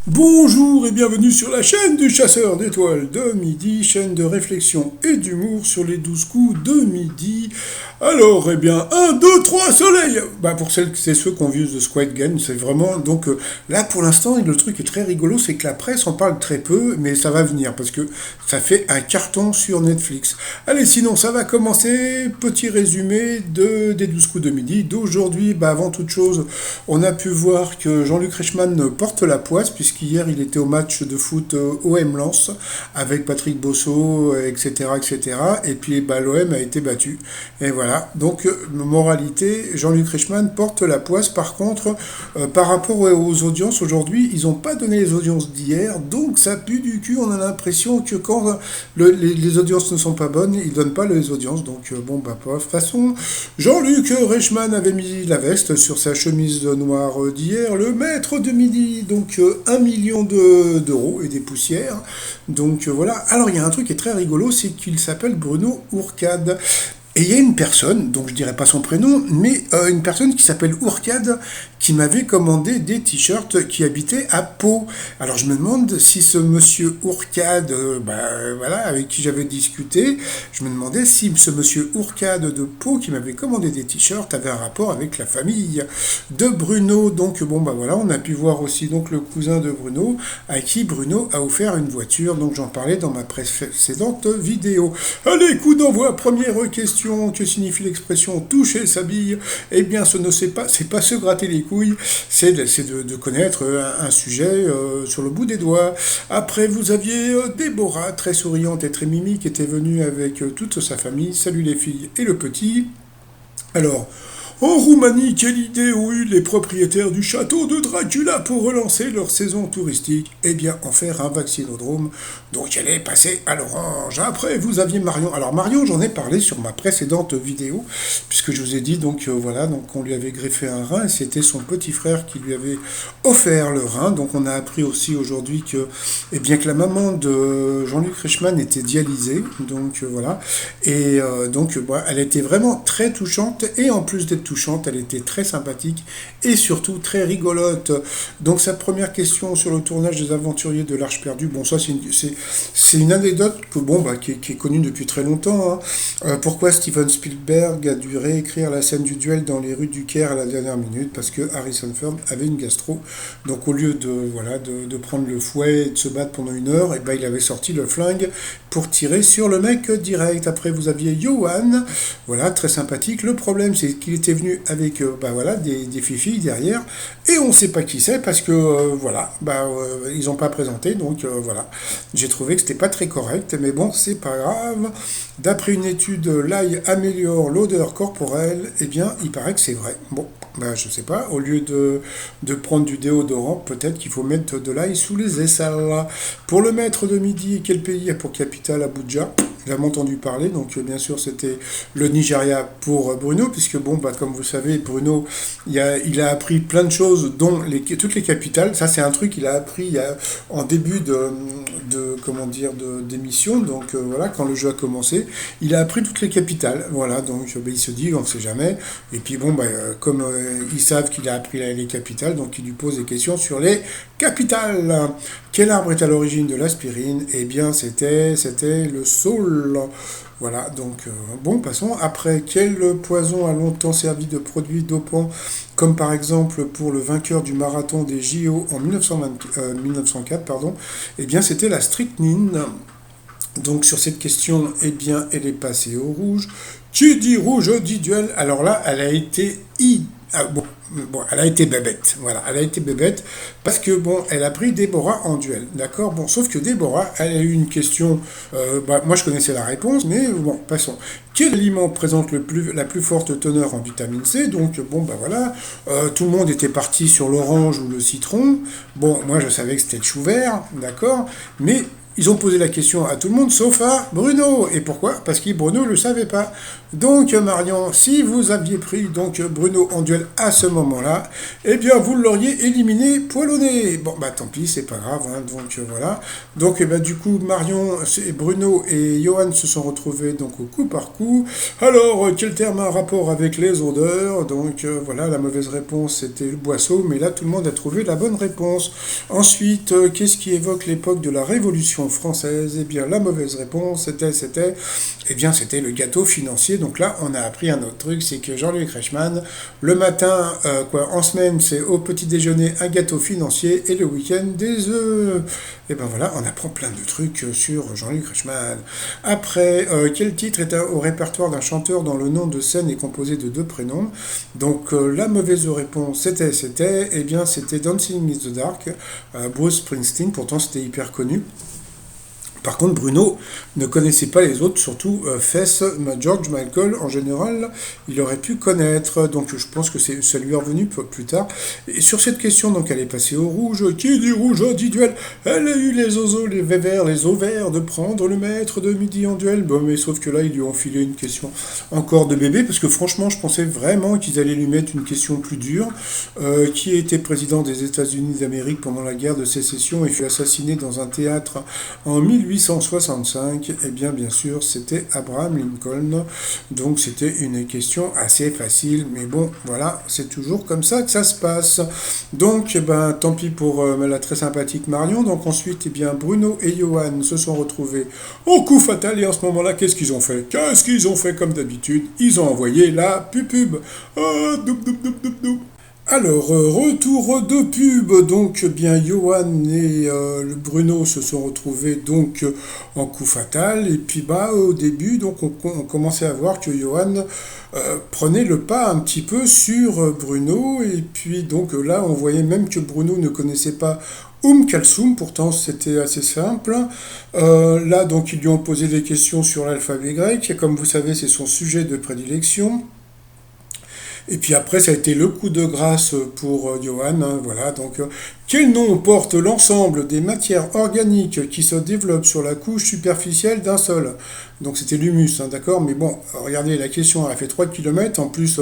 Bonjour et bienvenue sur la chaîne du chasseur d'étoiles de midi, chaîne de réflexion et d'humour sur les 12 coups de midi. Alors, eh bien, un, 2, 3, soleil. Pour c'est ceux qui ont vu The Squid Game, c'est vraiment... Donc là, pour l'instant, le truc est très rigolo, c'est que la presse en parle très peu, mais ça va venir, parce que ça fait un carton sur Netflix. Allez, sinon, ça va commencer. Petit résumé des 12 coups de midi. D'aujourd'hui, avant toute chose, on a pu voir que Jean-Luc Reichmann porte la poisse, puisqu'hier il était au match de foot OM Lens avec Patrick Bosso, etc., etc. Et puis l'OM a été battu. Et voilà. Donc, moralité, Jean-Luc Reichmann porte la poisse. Par contre, par rapport aux audiences aujourd'hui, ils n'ont pas donné les audiences d'hier, donc ça pue du cul. On a l'impression que quand les audiences ne sont pas bonnes, ils ne donnent pas les audiences. Donc, de toute façon, Jean-Luc Reichmann avait mis la veste sur sa chemise noire d'hier, le maître de midi, donc 1 million d'euros et des poussières. Donc voilà. Alors il y a un truc qui est très rigolo, c'est qu'il s'appelle Bruno Ourcade. Et il y a une personne, donc je dirais pas son prénom, mais une personne qui s'appelle Ourcade, qui m'avait commandé des t-shirts qui habitaient à Pau. Alors je me demande si ce monsieur Ourcade, voilà, avec qui j'avais discuté, je me demandais si ce monsieur Ourcade de Pau, qui m'avait commandé des t-shirts, avait un rapport avec la famille de Bruno. Donc voilà, on a pu voir aussi donc le cousin de Bruno, à qui Bruno a offert une voiture. Donc j'en parlais dans ma précédente vidéo. Allez, coup d'envoi, première question. Que signifie l'expression toucher sa bille? Eh bien, ce ne c'est pas se gratter les couilles, c'est de connaître un sujet sur le bout des doigts. Après, vous aviez Déborah, très souriante et très mimique, qui était venue avec toute sa famille. Salut les filles et le petit. Alors, en Roumanie, quelle idée ont eu les propriétaires du château de Dracula pour relancer leur saison touristique? Eh bien, en faire un vaccinodrome. Donc, elle est passée à l'orange. Après, vous aviez Marion. Alors, Marion, j'en ai parlé sur ma précédente vidéo, puisque je vous ai dit, donc voilà, donc on lui avait greffé un rein, et c'était son petit frère qui lui avait offert le rein. Donc, on a appris aussi aujourd'hui que, eh bien, que la maman de Jean-Luc Reichmann était dialysée. Donc, voilà. Et elle était vraiment très touchante, et en plus d'être touchante, elle était très sympathique et surtout très rigolote. Donc sa première question sur le tournage des Aventuriers de l'Arche perdue, bon ça c'est une anecdote qui est connue depuis très longtemps. Hein. Pourquoi Steven Spielberg a dû réécrire la scène du duel dans les rues du Caire à la dernière minute? Parce que Harrison Ford avait une gastro. Donc au lieu de prendre le fouet et de se battre pendant 1 heure, il avait sorti le flingue pour tirer sur le mec direct. Après vous aviez Johan, voilà, très sympathique. Le problème c'est qu'il était venu avec des fifilles derrière, et on ne sait pas qui c'est parce que ils n'ont pas présenté. Donc voilà, j'ai trouvé que c'était pas très correct, mais bon, c'est pas grave. D'après une étude, l'ail améliore l'odeur corporelle. Eh bien, il paraît que c'est vrai. Bon, je sais pas, au lieu de prendre du déodorant, peut-être qu'il faut mettre de l'ail sous les aisselles. Pour le maître de midi, quel pays a pour capitale Abuja? J'ai entendu parler, donc bien sûr c'était le Nigeria pour Bruno, puisque comme vous savez, Bruno, il a appris plein de choses, dont toutes les capitales. Ça c'est un truc qu'il a appris en début d'émission, donc voilà, quand le jeu a commencé, il a appris toutes les capitales, voilà, donc il se dit, on ne sait jamais, et puis comme ils savent qu'il a appris les capitales, donc il lui pose des questions sur les capitales. Quel arbre est à l'origine de l'aspirine? Eh bien, c'était le saule. Voilà, donc passons. Après, quel poison a longtemps servi de produit dopant, comme par exemple pour le vainqueur du marathon des JO en 1904, pardon? Eh bien, c'était la strychnine. Donc sur cette question, eh bien, elle est passée au rouge. Qui dit rouge dit duel. Alors là, elle a été elle a été bébête. Voilà, elle a été bébête parce que elle a pris Déborah en duel, d'accord. Bon, sauf que Déborah, elle a eu une question. Moi, je connaissais la réponse, mais bon, passons. Quel aliment présente la plus forte teneur en vitamine C? Donc voilà, tout le monde était parti sur l'orange ou le citron. Bon, moi, je savais que c'était le chou vert, d'accord, mais Ils ont posé la question à tout le monde, sauf à Bruno. Et pourquoi? Parce que Bruno ne le savait pas. Donc Marion, si vous aviez pris donc Bruno en duel à ce moment-là, eh bien vous l'auriez éliminé poil au nez. Bon bah tant pis, c'est pas grave, hein, donc voilà. Donc eh ben, du coup Marion, Bruno et Johan se sont retrouvés donc au coup par coup. Alors quel terme a un rapport avec les odeurs? Donc voilà, la mauvaise réponse c'était le boisseau, mais là tout le monde a trouvé la bonne réponse. Ensuite, qu'est-ce qui évoque l'époque de la Révolution française? Eh bien la mauvaise réponse c'était le gâteau financier. Donc là, on a appris un autre truc, c'est que Jean-Luc Reichmann, le matin, en semaine, c'est au petit déjeuner un gâteau financier et le week-end des œufs. Et ben voilà, on apprend plein de trucs sur Jean-Luc Reichmann. Après, quel titre est au répertoire d'un chanteur dont le nom de scène est composé de deux prénoms? Donc la mauvaise réponse, c'était Dancing in the Dark, Bruce Springsteen, pourtant c'était hyper connu. Par contre, Bruno ne connaissait pas les autres, surtout Fess, George Michael, en général, il aurait pu connaître, donc je pense que ça lui est revenu plus tard. Et sur cette question, donc elle est passée au rouge, qui dit rouge dit duel, elle a eu les oiseaux, les ovaires de prendre le maître de midi en duel, bon mais sauf que là, ils lui ont filé une question encore de bébé, parce que franchement, je pensais vraiment qu'ils allaient lui mettre une question plus dure, qui était président des États-Unis d'Amérique pendant la guerre de sécession et fut assassiné dans un théâtre en 1865, eh bien sûr c'était Abraham Lincoln, donc c'était une question assez facile, mais bon voilà, c'est toujours comme ça que ça se passe. Donc tant pis pour la très sympathique Marion. Donc ensuite Bruno et Johan se sont retrouvés au coup fatal, et en ce moment là qu'est-ce qu'ils ont fait comme d'habitude? Ils ont envoyé la pub. Ah, alors, retour de pub, donc Johan et le Bruno se sont retrouvés donc en coup fatal, et puis au début, donc on commençait à voir que Johan prenait le pas un petit peu sur Bruno, et puis donc là on voyait même que Bruno ne connaissait pas Kalsum, pourtant c'était assez simple. Là donc ils lui ont posé des questions sur l'alphabet grec, et comme vous savez c'est son sujet de prédilection. Et puis après, ça a été le coup de grâce pour Johan. Hein, voilà, donc, quel nom porte l'ensemble des matières organiques qui se développent sur la couche superficielle d'un sol? Donc c'était l'humus, hein, d'accord? Mais bon, regardez, la question elle a fait 3 km. En plus,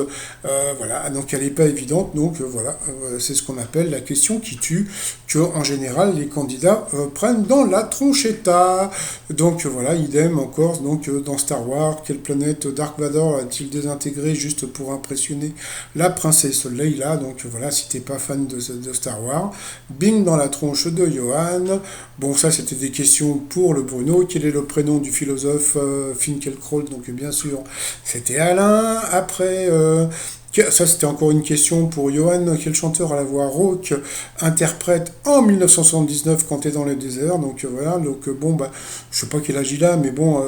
voilà, donc elle n'est pas évidente. Donc voilà, c'est ce qu'on appelle la question qui tue, que en général les candidats prennent dans la tronchetta. Donc voilà, idem encore, donc dans Star Wars, quelle planète Dark Vador a-t-il désintégré juste pour impressionner la princesse Leila? Donc voilà, si t'es pas fan de Star Wars, bing dans la tronche de Johan. Bon, ça c'était des questions pour le Bruno. Quel est le prénom du philosophe Finkielkraut? Donc bien sûr, c'était Alain. Après, ça c'était encore une question pour Johan. Quel chanteur à la voix rauque interprète en 1979 quand t'es dans le désert? Donc voilà, donc je sais pas quel âge il a, mais bon,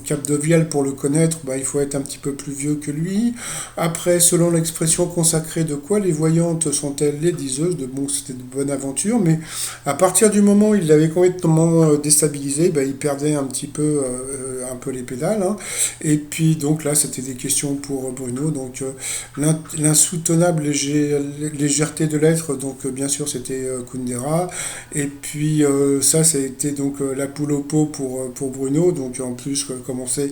Cap de Vielle pour le connaître, il faut être un petit peu plus vieux que lui. Après, selon l'expression consacrée, de quoi les voyantes sont-elles les diseuses? Bon, c'était de bonne aventure, mais à partir du moment où il l'avait complètement déstabilisé, il perdait un peu les pédales. Hein. Et puis donc là, c'était des questions pour Bruno. Donc l'insoutenable légèreté de l'être, donc bien sûr c'était Kundera. Et puis ça a été donc la poule au pot pour Bruno. Donc en plus, comme on sait,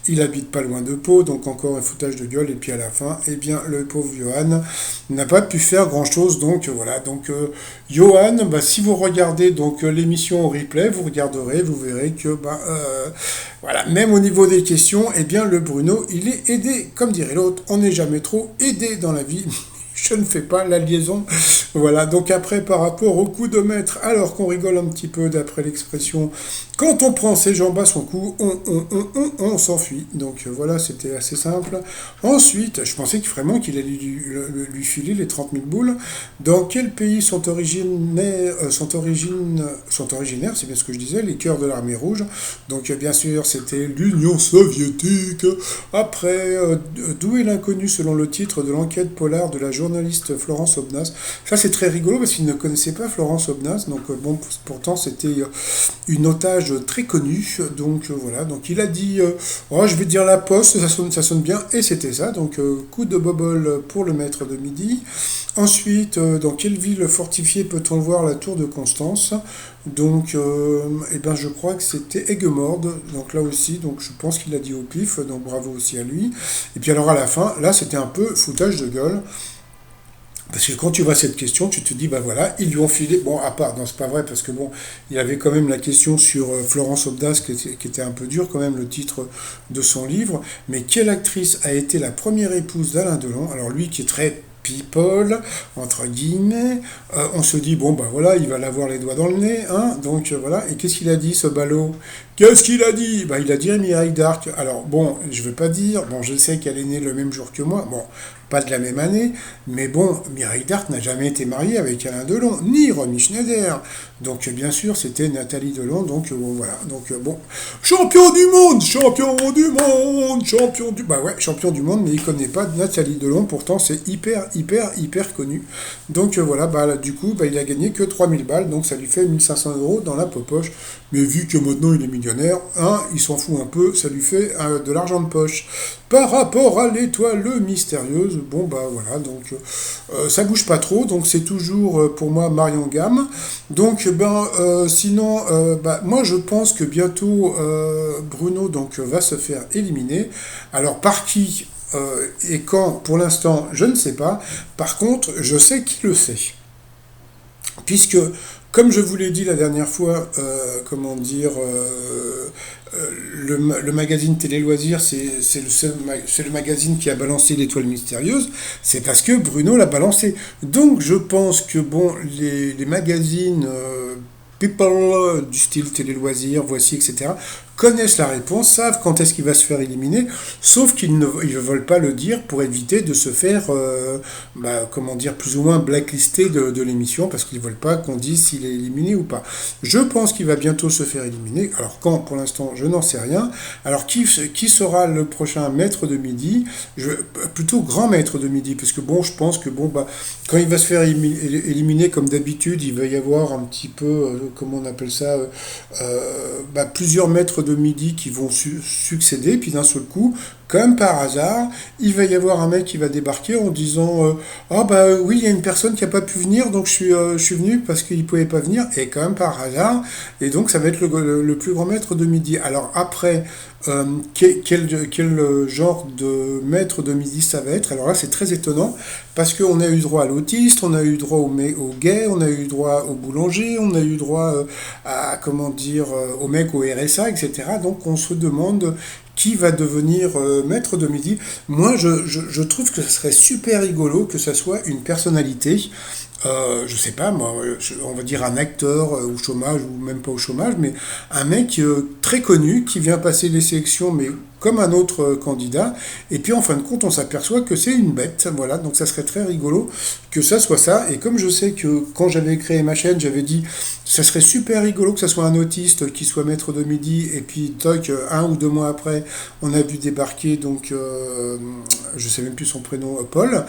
il habite pas loin de Pau, donc encore un foutage de gueule. Et puis à la fin, le pauvre Johan n'a pas pu faire grand chose. Donc voilà, donc Johan, si vous regardez donc l'émission au replay, vous verrez que voilà, même au niveau des questions, le Bruno, il est aidé. Comme dirait l'autre, on n'est jamais trop aidé dans la vie. Je ne fais pas la liaison. Voilà, donc après, par rapport au coup de maître, alors qu'on rigole un petit peu d'après l'expression, quand on prend ses jambes à son cou, on s'enfuit. Donc voilà, c'était assez simple. Ensuite, je pensais vraiment qu'il allait lui filer les 30 000 boules. Dans quel pays sont originaires, c'est bien ce que je disais, les cœurs de l'armée rouge? Donc bien sûr, c'était l'Union soviétique. Après, d'où est l'inconnu selon le titre de l'enquête polar de la journée journaliste Florence Obnas. Ça, c'est très rigolo parce qu'il ne connaissait pas Florence Obnas. Donc, bon, pourtant, c'était une otage très connue. Donc, voilà. Donc, il a dit oh, je vais dire la poste, ça sonne bien. Et c'était ça. Donc, coup de bobole pour le maître de midi. Ensuite, dans quelle ville fortifiée peut-on voir la tour de Constance? Donc, eh ben, je crois que c'était Aiguemorde. Donc là aussi, donc je pense qu'il a dit au pif. Donc bravo aussi à lui. Et puis alors à la fin, là, c'était un peu foutage de gueule. Parce que quand tu vois cette question, tu te dis, bah voilà, ils lui ont filé, bon, à part, non, c'est pas vrai, parce que bon, il y avait quand même la question sur Florence Obdas, qui était un peu dur quand même, le titre de son livre, mais quelle actrice a été la première épouse d'Alain Delon? Alors lui qui est très people, entre guillemets, on se dit, bon, bah voilà, il va l'avoir les doigts dans le nez, hein, donc voilà, et qu'est-ce qu'il a dit, ce ballot? Qu'est-ce qu'il a dit? Bah il a dit Mireille d'Arc. Alors bon, je veux pas dire, bon, je sais qu'elle est née le même jour que moi, bon, pas de la même année, mais bon, Mireille d'Arc n'a jamais été mariée avec Alain Delon, ni Romy Schneider. Donc bien sûr, c'était Nathalie Delon, donc bon, voilà. Donc bon, champion du monde, champion du monde, champion du... Bah ouais, champion du monde, mais il connaît pas Nathalie Delon, pourtant c'est hyper connu. Donc voilà, bah là, du coup, bah, il a gagné que 3000 balles, donc ça lui fait 1500 euros dans la poche. Mais vu que maintenant il est millionnaire, hein, il s'en fout un peu, ça lui fait de l'argent de poche. Par rapport à l'étoile mystérieuse, bon bah voilà, donc ça bouge pas trop, donc c'est toujours pour moi Marion Gamme. Donc sinon, bah, moi je pense que bientôt Bruno donc va se faire éliminer. Alors par qui et quand, pour l'instant, je ne sais pas. Par contre, je sais qui le sait. Puisque, comme je vous l'ai dit la dernière fois, comment dire, le magazine Télé Loisirs, c'est le magazine qui a balancé l'étoile mystérieuse, c'est parce que Bruno l'a balancé. Donc je pense que bon, les magazines people du style Télé Loisirs, Voici, etc., connaissent la réponse, savent quand est-ce qu'il va se faire éliminer, sauf qu'ils ne veulent pas le dire pour éviter de se faire, comment dire, plus ou moins blacklister de l'émission, parce qu'ils ne veulent pas qu'on dise s'il est éliminé ou pas. Je pense qu'il va bientôt se faire éliminer. Alors quand, pour l'instant, je n'en sais rien. Alors qui sera le prochain maître de midi? Plutôt grand maître de midi, parce que bon, je pense que bon, bah, quand il va se faire éliminer comme d'habitude, il va y avoir un petit peu, comment on appelle ça, plusieurs maîtres de midi qui vont succéder, puis d'un seul coup, comme par hasard, il va y avoir un mec qui va débarquer en disant ah bah oui, il y a une personne qui n'a pas pu venir, donc je suis venu parce qu'il ne pouvait pas venir, et quand même par hasard, et donc ça va être le plus grand maître de midi. Alors après, quel genre de maître de midi ça va être? Alors là, c'est très étonnant, parce qu'on a eu droit à l'autiste, on a eu droit au gay, on a eu droit au boulanger, on a eu droit à, comment dire, au mec au RSA, etc. Donc on se demande qui va devenir maître de midi. Moi, je trouve que ce serait super rigolo que ça soit une personnalité. Je sais pas, moi, on va dire un acteur au chômage, ou même pas au chômage, mais un mec très connu qui vient passer les sélections, mais comme un autre candidat, et puis en fin de compte, on s'aperçoit que c'est une bête, voilà, donc ça serait très rigolo que ça soit ça, et comme je sais que quand j'avais créé ma chaîne, j'avais dit, ça serait super rigolo que ça soit un autiste qui soit maître de midi, et puis toc, 1 ou 2 mois après, on a vu débarquer, donc, je sais même plus son prénom, Paul,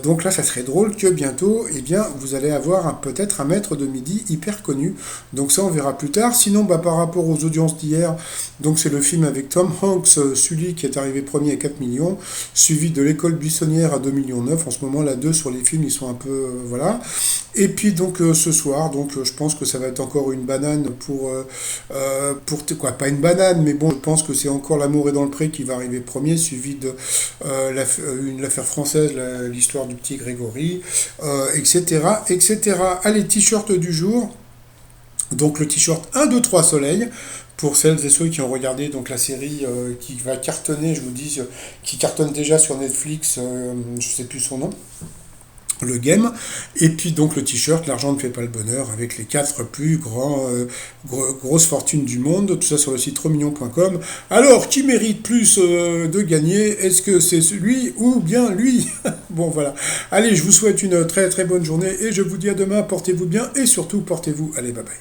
donc là, ça serait drôle que bientôt, eh bien, vous allez avoir peut-être un maître de midi hyper connu, donc ça, on verra plus tard. Sinon, bah, par rapport aux audiences d'hier, donc c'est le film avec Tom Hanks, Sully, qui est arrivé premier à 4 millions, suivi de L'école buissonnière à 2,9 millions. En ce moment, là, 2 sur les films, ils sont un peu... voilà. Et puis, donc, ce soir, donc, je pense que ça va être encore une banane pour quoi, pas une banane, mais bon, je pense que c'est encore L'amour est dans le pré qui va arriver premier, suivi de l'affaire française, l'histoire du petit Grégory, etc., etc. Allez, t-shirt du jour. Donc, le t-shirt 1, 2, 3 soleil. Pour celles et ceux qui ont regardé donc la série qui va cartonner, je vous dis, qui cartonne déjà sur Netflix, je ne sais plus son nom, le game, et puis donc le t-shirt, l'argent ne fait pas le bonheur, avec les 4 plus grosses fortunes du monde, tout ça sur le site romignon.com. Alors, qui mérite plus de gagner? Est-ce que c'est celui ou bien lui? Bon, voilà. Allez, je vous souhaite une très très bonne journée, et je vous dis à demain, portez-vous bien, et surtout, portez-vous. Allez, bye bye.